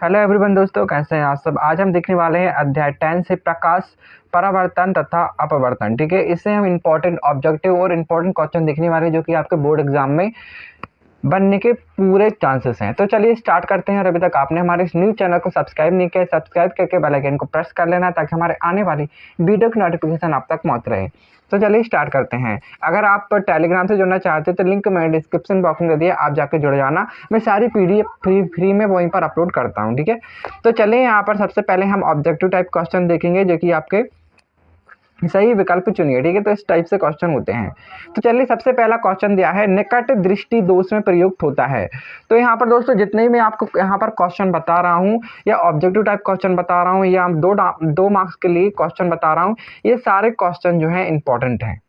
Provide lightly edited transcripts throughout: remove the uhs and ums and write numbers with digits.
Hello everyone दोस्तों, कैसे हैं आप सब। आज हम देखने वाले हैं अध्याय 10 से प्रकाश, परावर्तन तथा अपवर्तन। ठीक है, इससे हम इंपॉर्टेंट ऑब्जेक्टिव और इंपॉर्टेंट क्वेश्चन देखने वाले हैं जो कि आपके बोर्ड एग्जाम में बनने के पूरे चांसेस हैं। तो चलिए स्टार्ट करते हैं। और अभी तक आपने हमारे इस न्यूज़ चैनल को सब्सक्राइब नहीं किया, सब्सक्राइब करके बेल आइकन को प्रेस कर लेना ताकि हमारे आने वाली वीडियो की नोटिफिकेशन आप तक पहुंच रहे। तो चलिए स्टार्ट करते हैं। अगर आप टेलीग्राम से जुड़ना चाहते हैं तो लिंक मैंने डिस्क्रिप्शन बॉक्स में दे दिया, आप जाके जुड़ जाना। मैं सारी पीडीएफ फ्री में वहीं पर अपलोड करता हूँ। ठीक है, तो चलिए यहाँ पर सबसे पहले हम ऑब्जेक्टिव टाइप क्वेश्चन देखेंगे जो कि आपके सही विकल्प चुनिए। ठीक है, तो इस टाइप से क्वेश्चन होते हैं। तो चलिए सबसे पहला क्वेश्चन दिया है, निकट दृष्टि दोष में प्रयुक्त होता है। तो यहाँ पर दोस्तों जितने भी मैं आपको यहाँ पर क्वेश्चन बता रहा हूँ या ऑब्जेक्टिव टाइप क्वेश्चन बता रहा हूँ या दो मार्क्स के लिए क्वेश्चन बता रहा हूँ, ये सारे क्वेश्चन जो है इंपॉर्टेंट हैं।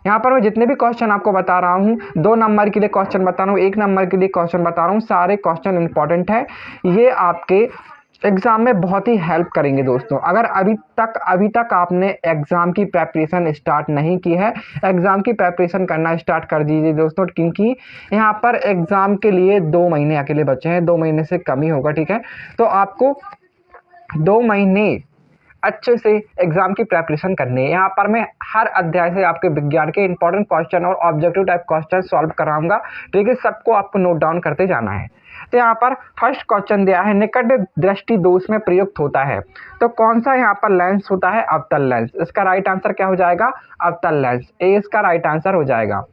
यहाँ पर मैं जितने भी क्वेश्चन आपको बता रहा हूँ, 2 नंबर के लिए क्वेश्चन बता रहा हूँ, 1 नंबर के लिए क्वेश्चन बता रहा हूँ, सारे क्वेश्चन इंपॉर्टेंट है। ये आपके एग्जाम में बहुत ही हेल्प करेंगे दोस्तों। अगर अभी तक आपने एग्जाम की प्रेपरेशन स्टार्ट नहीं की है, एग्जाम की प्रेपरेशन करना स्टार्ट कर दीजिए दोस्तों, क्योंकि यहाँ पर एग्जाम के लिए 2 महीने अकेले बचे हैं, 2 महीने से कम ही होगा। ठीक है, तो आपको 2 महीने अच्छे से एग्जाम की प्रेपरेशन करनी है। यहाँ पर मैं हर अध्याय से आपके विज्ञान के इंपॉर्टेंट क्वेश्चन और ऑब्जेक्टिव टाइप क्वेश्चन सॉल्व कराऊंगा। ठीक है, सबको आपको नोट डाउन करते जाना है। तो यहाँ पर फर्स्ट क्वेश्चन दिया है, निकट दृष्टि दोष में प्रयुक्त होता है। तो कौन सा यहाँ पर लेंस होता है? अवतल लेंस। इसका राइट आंसर क्या हो जाएगा? अवतल लेंस। ए इसका राइट आंसर हो जाएगा।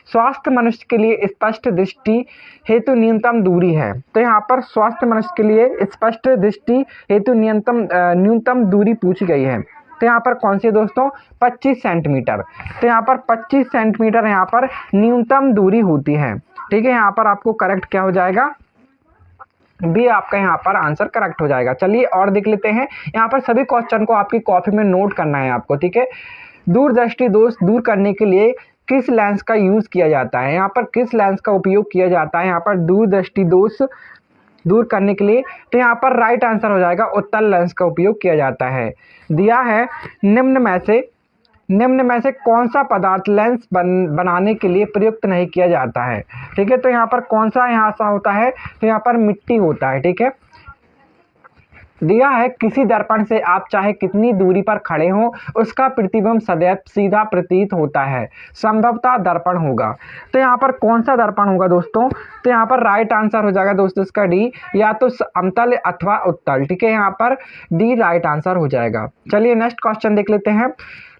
स्वास्थ्य मनुष्य के लिए स्पष्ट दृष्टि हेतु न्यूनतम दूरी है। तो यहाँ पर स्वास्थ्य मनुष्य के लिए स्पष्ट दृष्टि हेतु न्यूनतम दूरी पूछी गई है। तो यहाँ पर कौन सी दोस्तों? 25 सेंटीमीटर। तो यहाँ पर 25 सेंटीमीटर यहाँ पर न्यूनतम दूरी होती है। ठीक है, यहाँ पर आपको करेक्ट क्या हो जाएगा? भी आपका यहाँ पर आंसर करेक्ट हो जाएगा। चलिए और देख लेते हैं। यहाँ पर सभी क्वेश्चन को आपकी कॉपी में नोट करना है आपको। ठीक है, दूरदृष्टि दोष दूर करने के लिए किस लेंस का यूज किया जाता है? यहाँ पर किस लेंस का उपयोग किया जाता है यहाँ पर दूरदृष्टि दोष दूर करने के लिए? तो यहाँ पर राइट आंसर हो जाएगा उत्तल लेंस का उपयोग किया जाता है। दिया है, निम्न में से कौन सा पदार्थ लेंस बनाने के लिए प्रयुक्त नहीं किया जाता है? ठीक है, तो यहाँ पर कौन सा यहाँ सा होता है? तो यहाँ पर मिट्टी होता है। ठीक है, दिया है, किसी दर्पण से आप चाहे कितनी दूरी पर खड़े हों उसका प्रतिबिंब सदैव सीधा प्रतीत होता है। संभवतः दर्पण होगा। तो यहाँ पर कौन सा दर्पण होगा दोस्तों? तो यहाँ पर राइट आंसर हो जाएगा दोस्तों इसका डी, या तो समतल अथवा उत्तल। ठीक है, यहाँ पर डी राइट आंसर हो जाएगा। चलिए नेक्स्ट क्वेश्चन देख लेते हैं।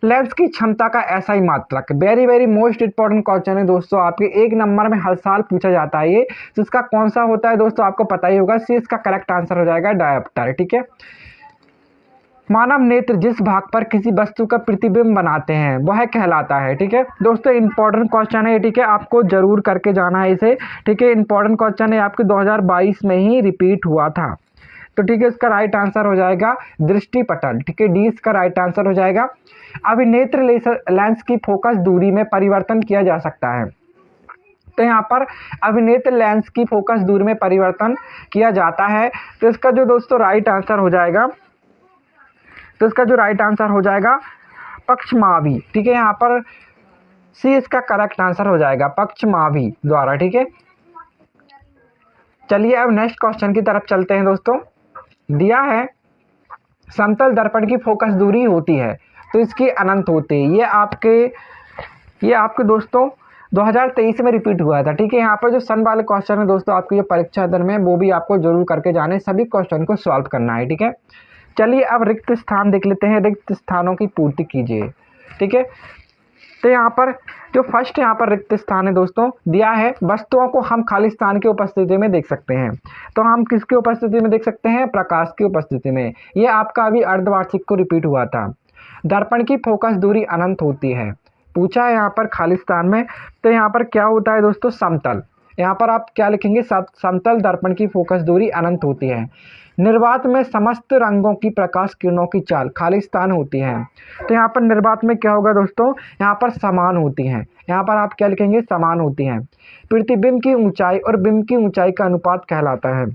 लेंस की क्षमता का ऐसा ही मात्रक, वेरी मोस्ट इंपॉर्टेंट क्वेश्चन है दोस्तों, आपके 1 नंबर में हर साल पूछा जाता है ये। तो इसका कौन सा होता है दोस्तों? आपको पता ही होगा। सी इसका करेक्ट आंसर हो जाएगा, डायोप्टर। ठीक है, मानव नेत्र जिस भाग पर किसी वस्तु का प्रतिबिंब बनाते हैं वह कहलाता है। ठीक है दोस्तों, इंपॉर्टेंट क्वेश्चन है। ठीक है, आपको जरूर करके जाना है इसे। ठीक है, इंपॉर्टेंट क्वेश्चन है, आपके 2022 में ही रिपीट हुआ था। तो ठीक है, इसका राइट आंसर हो जाएगा दृष्टिपटल। ठीक है, डी इसका राइट आंसर हो जाएगा। अभिनेत्र लेंस की फोकस दूरी में परिवर्तन किया जा सकता है। तो यहाँ पर अभिनेत्र लेंस की फोकस दूरी में परिवर्तन किया जाता है। तो इसका जो दोस्तों राइट आंसर हो जाएगा, तो इसका जो राइट आंसर हो जाएगा पक्षमावी। ठीक है, यहाँ पर सी इसका करेक्ट आंसर हो जाएगा, पक्षमावी द्वारा। ठीक है, चलिए अब नेक्स्ट क्वेश्चन की तरफ चलते हैं दोस्तों। दिया है, समतल दर्पण की फोकस दूरी होती है तो इसकी अनंत होती है। ये आपके दोस्तों 2023 में रिपीट हुआ था। ठीक है, यहाँ पर जो सन वाले क्वेश्चन है दोस्तों आपकी जो परीक्षा दर में, वो भी आपको जरूर करके जाने, सभी क्वेश्चन को सॉल्व करना है। ठीक है, चलिए अब रिक्त स्थान देख लेते हैं। रिक्त स्थानों की पूर्ति कीजिए। ठीक है, तो यहाँ पर जो फर्स्ट यहाँ पर रिक्त स्थान है दोस्तों, दिया है, वस्तुओं को हम खाली स्थान की उपस्थिति में देख सकते हैं। तो हम किसकी उपस्थिति में देख सकते हैं? प्रकाश की उपस्थिति में। ये आपका अभी अर्धवार्षिक को रिपीट हुआ था। दर्पण की फोकस दूरी अनंत होती है, पूछा है यहाँ पर खाली स्थान में। तो यहाँ पर क्या होता है दोस्तों? समतल। यहाँ पर आप क्या लिखेंगे? समतल दर्पण की फोकस दूरी अनंत होती है। निर्वात में समस्त रंगों की प्रकाश किरणों की चाल खाली स्थान होती है। तो यहाँ पर निर्वात में क्या होगा दोस्तों? यहाँ पर समान होती हैं। यहाँ पर आप क्या लिखेंगे? समान होती हैं। प्रतिबिंब की ऊंचाई और बिंब की ऊंचाई का अनुपात कहलाता है।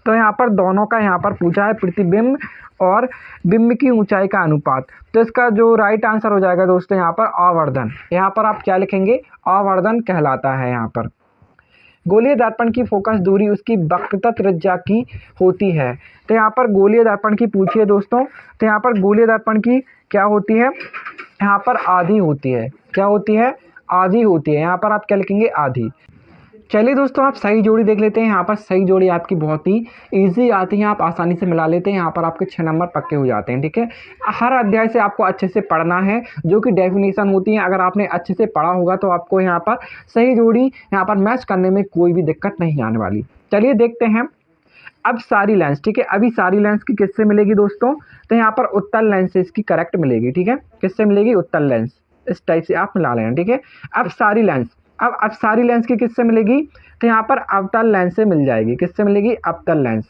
तो यहाँ पर दोनों का यहाँ पर पूछा है, प्रतिबिंब और बिंब की ऊंचाई का अनुपात। तो इसका जो राइट आंसर हो जाएगा दोस्तों यहाँ पर आवर्धन। यहाँ पर आप क्या लिखेंगे? आवर्धन कहलाता है यहाँ पर। गोलीय दर्पण की फोकस दूरी उसकी वक्रता त्रिज्या की होती है। तो यहाँ पर गोलीय दर्पण की पूछिए दोस्तों, तो यहाँ पर गोलीय दर्पण की क्या होती है, यहाँ पर आधी होती है। क्या होती है? आधी होती है। यहाँ पर आप क्या लिखेंगे? आधी। चलिए दोस्तों, आप सही जोड़ी देख लेते हैं। यहाँ पर सही जोड़ी आपकी बहुत ही इजी आती है, आप आसानी से मिला लेते हैं। यहाँ पर आपके 6 नंबर पक्के हो जाते हैं। ठीक है, हर अध्याय से आपको अच्छे से पढ़ना है, जो कि डेफिनेशन होती है। अगर आपने अच्छे से पढ़ा होगा तो आपको यहाँ पर सही जोड़ी यहाँ पर मैच करने में कोई भी दिक्कत नहीं आने वाली। चलिए देखते हैं अब सारी लेंस। ठीक है, अभी सारी लेंस की किससे मिलेगी दोस्तों? तो यहाँ पर उत्तल लेंस से इसकी करेक्ट मिलेगी। ठीक है, किससे मिलेगी? उत्तल लेंस। इस टाइप से आप मिला लेना। ठीक है, अब सारी लेंस, अब सारी लेंस की किससे मिलेगी? तो यहाँ पर अवतल लेंस से मिल जाएगी। किससे मिलेगी? अवतल लेंस।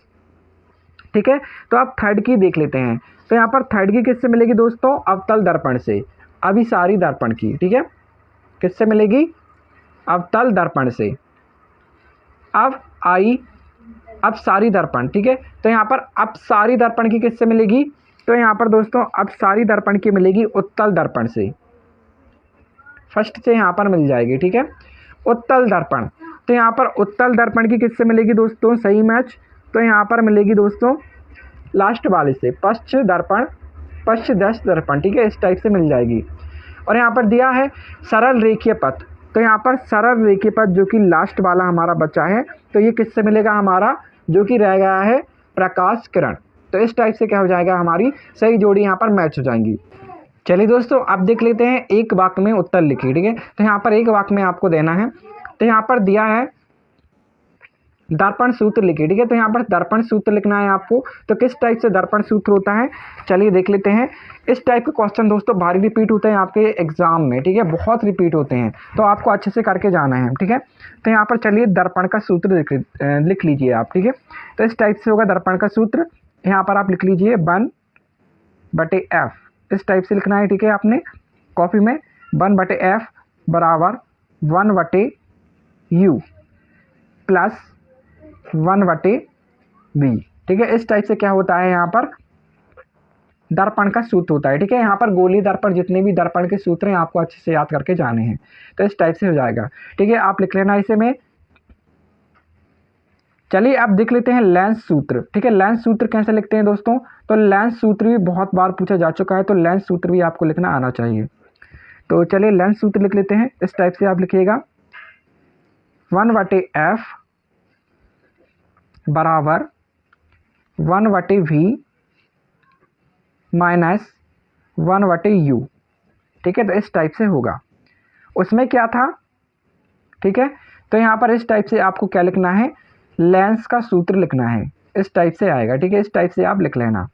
ठीक है, तो आप थर्ड की देख लेते हैं। तो यहाँ पर थर्ड की किससे मिलेगी दोस्तों? अवतल दर्पण से। अभी सारी दर्पण की, ठीक है, किससे मिलेगी? अवतल दर्पण से। अब आई अब सारी दर्पण। ठीक है, तो यहाँ पर अब सारी दर्पण की किससे मिलेगी? तो यहाँ पर दोस्तों अब सारी दर्पण की मिलेगी उत्तल दर्पण से। फर्स्ट से यहाँ पर मिल जाएगी। ठीक है, उत्तल दर्पण। तो यहाँ पर उत्तल दर्पण की किससे मिलेगी दोस्तों? सही मैच। तो यहाँ पर मिलेगी दोस्तों लास्ट वाले से, पश्च दर्पण, पश्च दश दर्पण। ठीक है, इस टाइप से मिल जाएगी। और यहाँ पर दिया है सरल रेखीय पथ। तो यहाँ पर सरल रेखीय पथ जो कि लास्ट वाला हमारा बचा है, तो ये किससे मिलेगा? हमारा जो कि रह गया है प्रकाश किरण। तो इस टाइप से क्या हो जाएगा? हमारी सही जोड़ी यहाँ पर मैच हो जाएंगी। चलिए दोस्तों, आप देख लेते हैं एक वाक्य में उत्तर लिखिए। ठीक है, तो यहाँ पर एक वाक्य में आपको देना है। तो यहाँ पर दिया है दर्पण सूत्र लिखिए। ठीक है, तो यहाँ पर दर्पण सूत्र लिखना है आपको। तो किस टाइप से दर्पण सूत्र होता है, चलिए देख लेते हैं। इस टाइप के क्वेश्चन दोस्तों भारी रिपीट होते हैं आपके एग्जाम में। ठीक है, बहुत रिपीट होते हैं, तो आपको अच्छे से करके जाना है। ठीक है, तो यहाँ पर चलिए दर्पण का सूत्र लिख लीजिए आप। ठीक है, तो इस टाइप से होगा दर्पण का सूत्र। यहाँ पर आप लिख लीजिए 1/f। इस टाइप से लिखना है। ठीक है, आपने कॉपी में 1/f बराबर 1/u प्लस 1/v। ठीक है, इस टाइप से क्या होता है? यहाँ पर दर्पण का सूत्र होता है। ठीक है, यहाँ पर गोली दर्पण, जितने भी दर्पण के सूत्र हैं आपको अच्छे से याद करके जाने हैं। तो इस टाइप से हो जाएगा। ठीक है, आप लिख लेना इसे में। चलिए अब देख लेते हैं लेंस सूत्र। ठीक है, लेंस सूत्र कैसे लिखते हैं दोस्तों? तो लेंस सूत्र भी बहुत बार पूछा जा चुका है, तो लेंस सूत्र भी आपको लिखना आना चाहिए। तो चलिए लेंस सूत्र लिख लेते हैं। इस टाइप से आप लिखिएगा 1/f बराबर 1/v माइनस 1/u। ठीक है, तो इस टाइप से होगा। उसमें क्या था? ठीक है, तो यहाँ पर इस टाइप से आपको क्या लिखना है? लेंस का सूत्र लिखना है। इस टाइप से आएगा। ठीक है, इस टाइप से आप लिख लेना।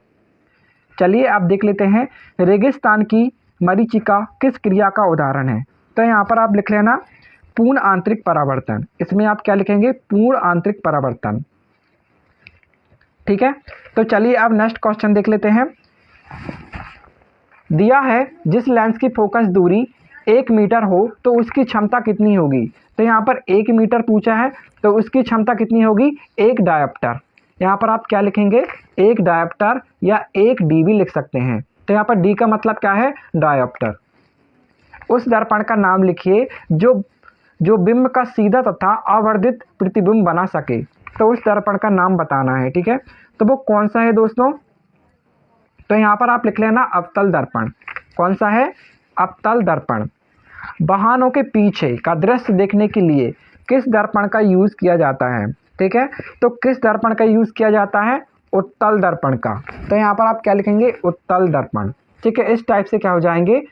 चलिए आप देख लेते हैं रेगिस्तान की मरीचिका किस क्रिया का उदाहरण है? तो यहाँ पर आप लिख लेना पूर्ण आंतरिक परावर्तन। इसमें आप क्या लिखेंगे? पूर्ण आंतरिक परावर्तन। ठीक है, तो चलिए अब नेक्स्ट क्वेश्चन देख लेते हैं। दिया है जिस लेंस की फोकस दूरी 1 मीटर हो तो उसकी क्षमता कितनी होगी? तो यहाँ पर 1 मीटर पूछा है, तो उसकी क्षमता कितनी होगी? 1 डायोप्टर। यहाँ पर आप क्या लिखेंगे? 1 डायोप्टर या 1 डीबी लिख सकते हैं। तो यहाँ पर डी का मतलब क्या है? डायोप्टर। उस दर्पण का नाम लिखिए जो बिंब का सीधा तथा आवर्धित प्रतिबिंब बना सके। तो उस दर्पण का नाम बताना है। ठीक है, तो वो कौन सा है दोस्तों? तो यहाँ पर आप लिख लेना अवतल दर्पण। कौन सा है? अवतल दर्पण। वाहनों के पीछे का दृश्य देखने के लिए किस दर्पण का यूज़ किया जाता है? ठीक है, तो किस दर्पण का यूज़ किया जाता है? उत्तल दर्पण का। तो यहाँ पर आप क्या लिखेंगे? उत्तल दर्पण। ठीक है, इस टाइप से क्या हो जाएंगे?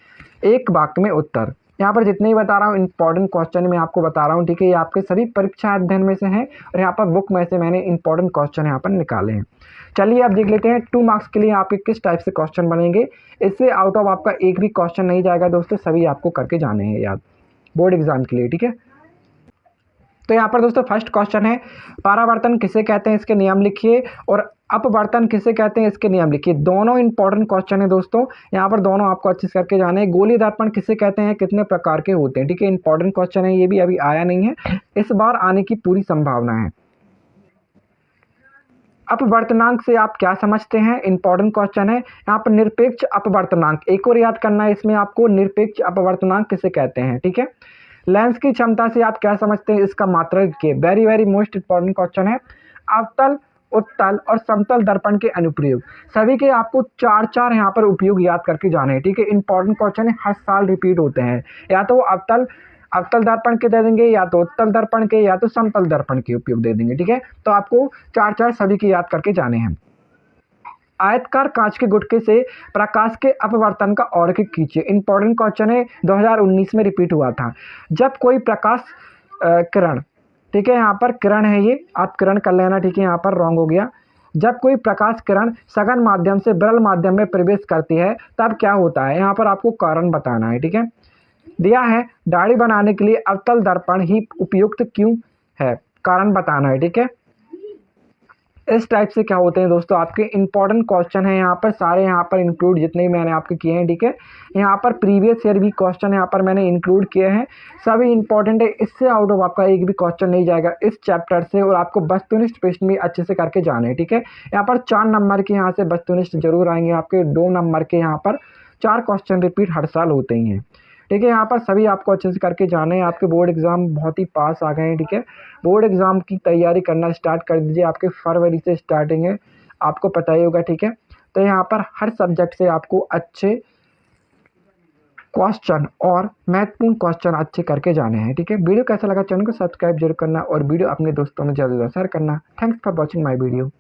एक वाक्य में उत्तर। यहाँ पर जितने ही बता रहा हूँ इंपॉर्टेंट क्वेश्चन मैं आपको बता रहा हूँ। ठीक है, ये आपके सभी परीक्षा अध्ययन में से हैं और यहाँ पर बुक में से मैंने इंपॉर्टेंट क्वेश्चन यहाँ पर निकाले हैं। चलिए आप देख लेते हैं 2 मार्क्स के लिए आपके किस टाइप से क्वेश्चन बनेंगे। इससे आउट ऑफ आपका एक भी क्वेश्चन नहीं जाएगा दोस्तों, सभी आपको करके जाने हैं याद बोर्ड एग्जाम के लिए। ठीक है, तो यहाँ पर दोस्तों फर्स्ट क्वेश्चन है परावर्तन किसे कहते हैं? इसके नियम लिखिए। और अपवर्तन किसे कहते हैं? इसके नियम लिखिए। दोनों इंपॉर्टेंट क्वेश्चन है दोस्तों, यहाँ पर दोनों आपको अच्छे से करके जाने हैं। गोली दर्पण किसे कहते हैं? कितने प्रकार के होते हैं? ठीक है, इंपॉर्टेंट क्वेश्चन है, ये भी अभी आया नहीं है, इस बार आने की पूरी संभावना है। अपवर्तनांक से आप क्या समझते हैं? इंपॉर्टेंट क्वेश्चन है। यहाँ पर निरपेक्ष अपवर्तनांक एक और याद करना है इसमें आपको, निरपेक्ष अपवर्तनांक किसे कहते हैं? ठीक है, लेंस की क्षमता से आप क्या समझते हैं, इसका मात्रक लिखिए। Very very most important question है। अवतल, उत्तल और समतल दर्पण के अनुप्रयोग, सभी के आपको चार चार यहाँ पर उपयोग याद करके जाने हैं, ठीक है। इंपॉर्टेंट क्वेश्चन है, हर साल रिपीट होते हैं। या तो अवतल अवतल दर्पण के दे देंगे, या तो उत्तल दर्पण के, या तो समतल दर्पण के उपयोग दे देंगे, ठीक है। तो आपको चार चार सभी के याद करके जाने हैं। आयतकार कांच के गुटके से प्रकाश के अपवर्तन का और्घ्य खींचिए। इंपॉर्टेंट क्वेश्चन है, 2019 में रिपीट हुआ था। जब कोई प्रकाश किरण, ठीक है, यहाँ पर किरण है, ये आप किरण कर लेना, ठीक है, यहाँ पर रॉन्ग हो गया। जब कोई प्रकाश किरण सघन माध्यम से विरल माध्यम में प्रवेश करती है तब क्या होता है, यहाँ पर आपको कारण बताना है, ठीक है। दिया है, दाढ़ी बनाने के लिए अवतल दर्पण ही उपयुक्त क्यों है, कारण बताना है, ठीक है। इस टाइप से क्या होते हैं दोस्तों, आपके इंपॉर्टेंट क्वेश्चन है यहाँ पर, सारे यहाँ पर इंक्लूड जितने भी मैंने आपके किए हैं, ठीक है। यहाँ पर प्रीवियस ईयर भी क्वेश्चन यहाँ पर मैंने इंक्लूड किए हैं, सभी इंपॉर्टेंट है। इससे आउट ऑफ आपका एक भी क्वेश्चन नहीं जाएगा इस चैप्टर से, और आपको वस्तुनिष्ठ प्रश्न भी अच्छे से करके जाने हैं, ठीक है। यहाँ पर 4 नंबर के यहाँ से वस्तुनिष्ठ जरूर आएंगे आपके, 2 नंबर के यहाँ पर 4 क्वेश्चन रिपीट हर साल होते ही हैं, ठीक है। यहाँ पर सभी आपको अच्छे से करके जाने हैं। आपके बोर्ड एग्जाम बहुत ही पास आ गए हैं, ठीक है। बोर्ड एग्जाम की तैयारी करना स्टार्ट कर दीजिए, आपके फरवरी से स्टार्टिंग है, आपको पता ही होगा, ठीक है। तो यहाँ पर हर सब्जेक्ट से आपको अच्छे क्वेश्चन और महत्वपूर्ण क्वेश्चन अच्छे करके जाने हैं, ठीक है। वीडियो कैसा लगा, चैनल को सब्सक्राइब जरूर करना और वीडियो अपने दोस्तों में ज़्यादा शेयर करना। Thanks for watching my video.